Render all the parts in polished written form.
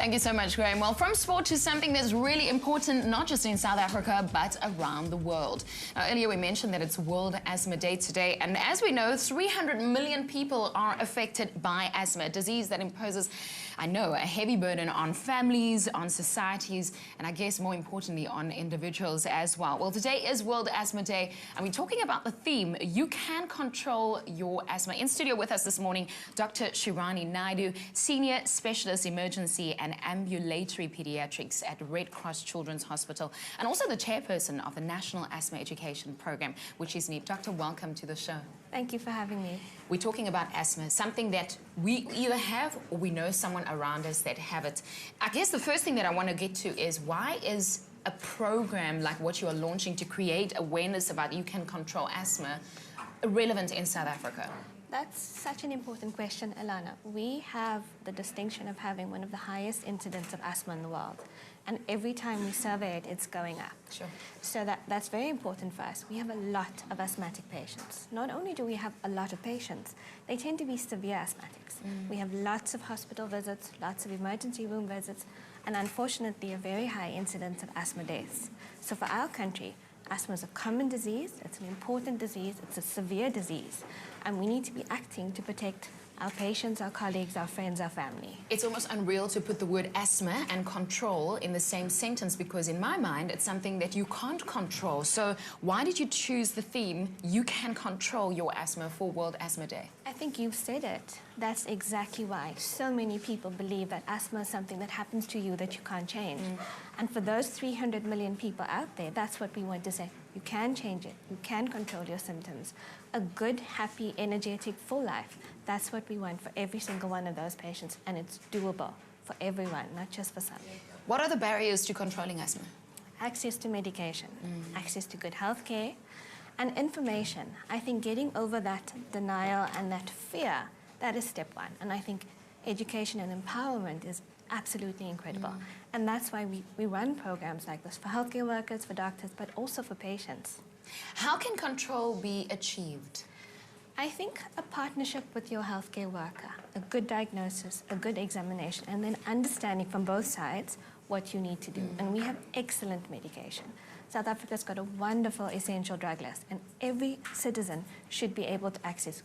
Thank you so much, Graham. Well, from sport to something that's really important, not just in South Africa, but around the world. Now, earlier we mentioned that it's World Asthma Day today, and as we know, 300 million people are affected by asthma, a disease that imposes, I know, a heavy burden on families, on societies, and I guess more importantly, on individuals as well. Well, today is World Asthma Day, and we're talking about the theme, you can control your asthma. In studio with us this morning, Dr. Shirani Naidu, Senior Specialist Emergency and Ambulatory Pediatrics at Red Cross Children's Hospital, and also the chairperson of the National Asthma Education Program, which is NAEP. Doctor, welcome to the show. Thank you for having me. We're talking about asthma, something that we either have or we know someone around us that have it. I guess the first thing that I want to get to is, why is a program like what you are launching to create awareness about you can control asthma relevant in South Africa? That's such an important question, Alana. We have the distinction of having one of the highest incidents of asthma in the world. And every time we survey it, it's going up. Sure. So that's very important for us. We have a lot of asthmatic patients. Not only do we have a lot of patients, they tend to be severe asthmatics. We have lots of hospital visits, lots of emergency room visits, and unfortunately a very high incidence of asthma deaths. So for our country, asthma is a common disease, it's an important disease, it's a severe disease, and we need to be acting to protect our patients, our colleagues, our friends, our family. It's almost unreal to put the word asthma and control in the same sentence, because in my mind it's something that you can't control. So why did you choose the theme, you can control your asthma, for World Asthma Day? I think you've said it. That's exactly why so many people believe that asthma is something that happens to you that you can't change. And for those 300 million people out there, that's what we want to say. You can change it. You can control your symptoms. A good, happy, energetic, full life. That's what we want for every single one of those patients. And it's doable for everyone, not just for some. What are the barriers to controlling asthma? Access to medication, access to good health care, and information. I think getting over that denial and that fear, that is step one. And I think education and empowerment is absolutely incredible. And that's why we run programs like this for healthcare workers, for doctors, but also for patients. How can control be achieved? I think a partnership with your healthcare worker, a good diagnosis, a good examination, and then understanding from both sides what you need to do. And we have excellent medication. South Africa's got a wonderful essential drug list, and every citizen should be able to access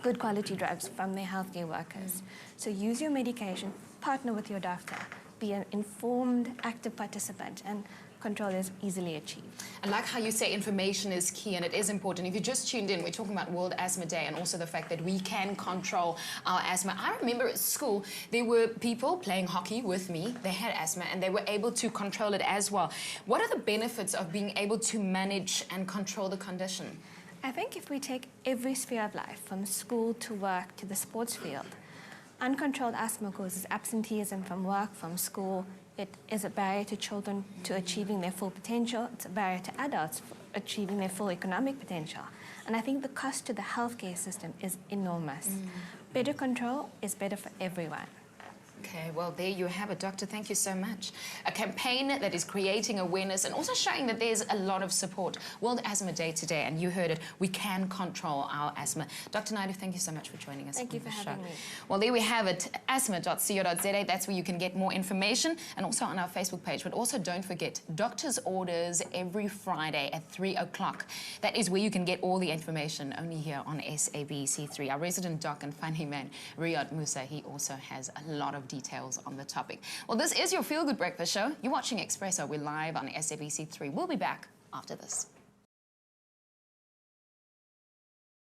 good quality drugs from their healthcare workers. So use your medication, partner with your doctor, be an informed, active participant, and control is easily achieved. I like how you say information is key, and it is important. If you just tuned in, we're talking about World Asthma Day and also the fact that we can control our asthma. I remember at school, there were people playing hockey with me. They had asthma and they were able to control it as well. What are the benefits of being able to manage and control the condition? I think if we take every sphere of life, from school to work to the sports field, uncontrolled asthma causes absenteeism from work, from school. It is a barrier to children to achieving their full potential. It's a barrier to adults for achieving their full economic potential. And I think the cost to the healthcare system is enormous. Better control is better for everyone. Okay, well, there you have it, Doctor. Thank you so much. A campaign that is creating awareness and also showing that there's a lot of support. World Asthma Day today, and you heard it, we can control our asthma. Dr. Naidu, thank you so much for joining us. Thank you for having me. Well, there we have it, asthma.co.za. That's where you can get more information, and also on our Facebook page. But also don't forget, doctor's orders every Friday at 3 o'clock. That is where you can get all the information, only here on SABC3. Our resident doc and funny man, Riyad Musa, he also has a lot of details on the topic. Well, this is your Feel Good Breakfast Show. You're watching Expresso. We're live on SABC3. We'll be back after this.